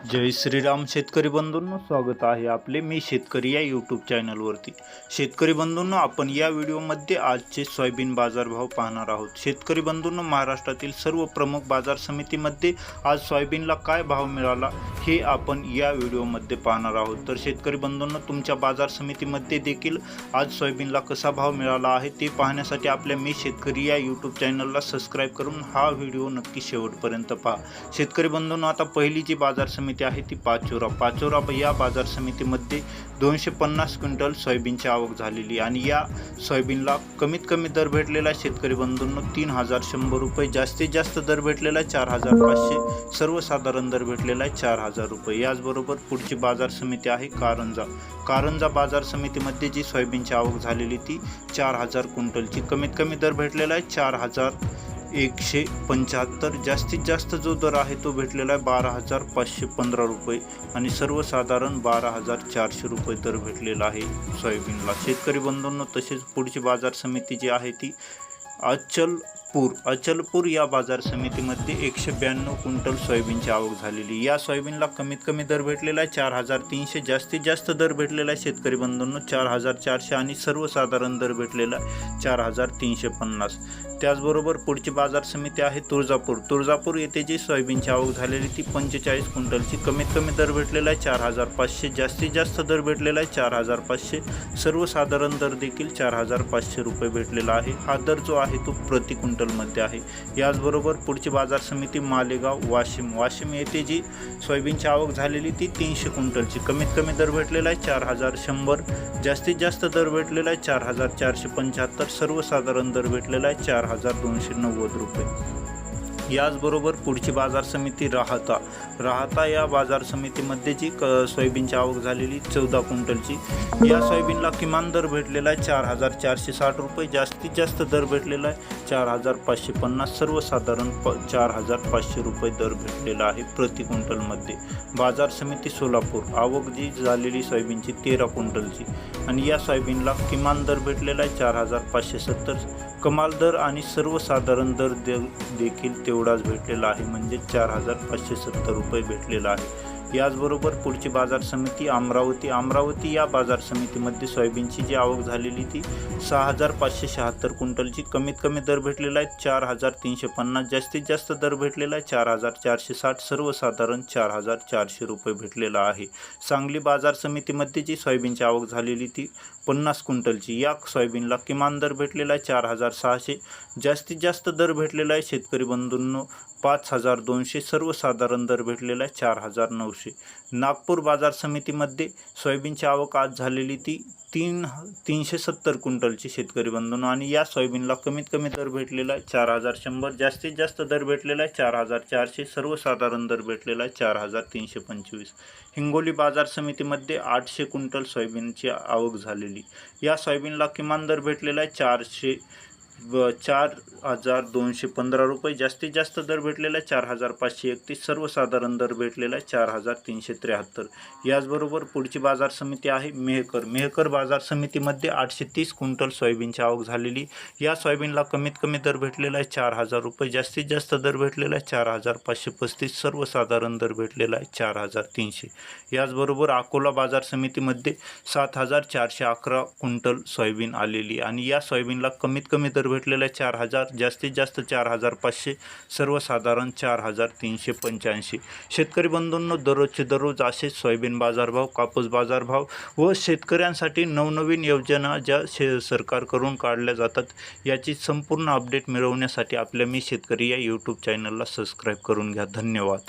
जय श्रीराम शेतकरी बंधूंनो, स्वागत आहे आपले मी शेतकरी या यूट्यूब चॅनलवरती। शेतकरी बंधूंनो, आपण या व्हिडिओमध्ये आजचे सोयाबीन बाजारभाव पाहणार आहोत। शेतकरी बंधूंनो, महाराष्ट्रातील सर्व प्रमुख बाजार समितीमध्ये आज सोयाबीनला काय भाव मिळाला हे आपण या व्हिडिओमध्ये पाहणार आहोत। तर शेतकरी बंधूंनो, तुमच्या बाजार समितीमध्ये देखील आज सोयाबीनला कसा भाव मिळाला आहे ते पाहण्यासाठी आपल्या मी शेतकरी या यूट्यूब चॅनलला सबस्क्राईब करून हा व्हिडिओ नक्की शेवटपर्यंत पहा। शेतकरी बंधूंनो, आता पहिली जी बाजार समिती आहे ती पाचोरा या बाजार समितीमध्ये 250 क्विंटल सोयाबीनची आवक झालेली आणि या सोयाबीनला कमीत कमी दर भेटलेला शेतकरी बंधूंनो 3100 रुपये, जास्तीत जास्त दर भेटलेला 4500, सर्वसाधारण दर भेटलेला 4000 रुपये। याचबरोबर पुढची बाजार समिती आहे कारंजा बाजार समितीमध्ये जी सोयाबीनची आवक झालेली ती 4000 क्विंटलची, कमीत कमी दर भेटलेला आहे 4175, जास्तीत जास्त जो दर आहे तो भेटलेला आहे 12515 रुपये आणि सर्वसाधारण 12400 रुपये दर भेटलेला आहे सोयाबीनला। शेतकरी बंधूंनो, तसेच पुढची बाजार समिती जी आहे ती अचलपूर या बाजार समितीमध्ये 192 क्विंटल सोयाबीनची आवक झालेली। या सोयाबीनला कमीत कमी दर भेटलेला आहे 4300, जास्तीत जास्त दर भेटलेला आहे शेतकरी बंधूंनो 4400 आणि सर्वसाधारण दर भेटलेला आहे 4350। त्याचबरोबर पुढची बाजार समिती आहे तुळजापूर येथे जी सोयाबीनची आवक झालेली ती 45 क्विंटलची, कमीत कमी दर भेटलेला आहे 4500, जास्तीत जास्त दर भेटलेला आहे 4500, सर्वसाधारण दर देखील 4500 रुपये भेटलेला आहे। हा दर जो आहे तो प्रति क्विंटलमध्ये आहे। याचबरोबर पुढची बाजार समिती मालेगाव वाशिम येथे जी सोयाबीनची आवक झालेली ती 300 क्विंटलची, कमीत कमी दर भेटलेला आहे 4100, जास्तीत जास्त दर भेटलेला आहे 4475, सर्वसाधारण दर भेटलेला आहे 4290 रुपये। याचबरोबर पुढची बाजार समिती राहता या बाजार समितीमध्ये जी सोयाबीनची आवक झालेली 14 क्विंटलची, या सोयाबीनला किमान दर भेटलेला आहे 4460 रुपये, जास्तीत जास्त दर भेटलेला आहे 4550, सर्वसाधारण 4500 रुपये दर भेटलेला आहे प्रति क्विंटलमध्ये। बाजार समिती सोलापूर, आवक जी झालेली सोयाबीनची 13 क्विंटलची आणि या सोयाबीनला किमान दर भेटलेला आहे 4570, कमाल दर आणि सर्वसाधारण दर देखील तेवढाच भेटलेला आहे, म्हणजे 4570 रुपये भेटलेला आहे। याचबरोबर पुढची बाजार समिती अमरावती या बाजार समितीमध्ये सोयाबीनची जी आवक झालेली ती 6576 क्विंटलची, कमीत कमी दर भेटलेला आहे 4350, जास्तीत जास्त दर भेटलेला आहे 4460, सर्वसाधारण 4400 रुपये भेटलेला आहे। सांगली बाजार समितीमध्ये जी सोयाबीनची आवक झालेली ती 50 क्विंटलची, या सोयाबीनला किमान दर भेटलेला आहे 4600, जास्तीत जास्त दर भेटलेला आहे शेतकरी बंधूंनो 5200, सर्वसाधारण दर भेटलेला आहे 4900। नागपूर बाजार समितीमध्ये सोयाबीनची आवक आज झालेली ती 370 क्विंटलची शेतकरी बंधूंनो आणि या सोयाबीनला कमीत कमी दर भेटलेला आहे 4100, जास्तीत जास्त दर भेटलेला आहे 4400, सर्वसाधारण दर भेटलेला आहे 4325। हिंगोली बाजार समितीमध्ये 800 क्विंटल सोयाबीनची आवक झालेली, या सोयाबीनला किमान दर भेटलेला आहे 4215 रुपये, जास्तीत जास्त दर भेटलेला आहे 4531, सर्वसाधारण दर भेटलेला आहे 4373। याचबरोबर पुढची बाजार समिती आहे मेहकर बाजार समितीमध्ये 830 क्विंटल सोयाबीनची आवक झालेली, या सोयाबीनला कमीत कमी दर भेटलेला आहे 4000 रुपये, जास्तीत जास्त दर भेटलेला आहे 4535, सर्वसाधारण दर भेटलेला आहे 4300। याचबरोबर अकोला बाजार समितीमध्ये 7411 क्विंटल सोयाबीन आलेली आणि या सोयाबीनला कमीत कमी दर भेटलेला आहे 4000, जास्तीत जास्त 4500, सर्वसाधारण 4385। शेतकरी बंधूंनो, दररोज असे सोयाबीन बाजारभाव, कापूस बाजारभाव व शेतकऱ्यांसाठी नवनवीन योजना ज्या सरकारकडून काढल्या जातात याची संपूर्ण अपडेट मिळवण्यासाठी आपल्या मी शेतकरी या यूट्यूब चॅनलला सबस्क्राईब करून घ्या। धन्यवाद।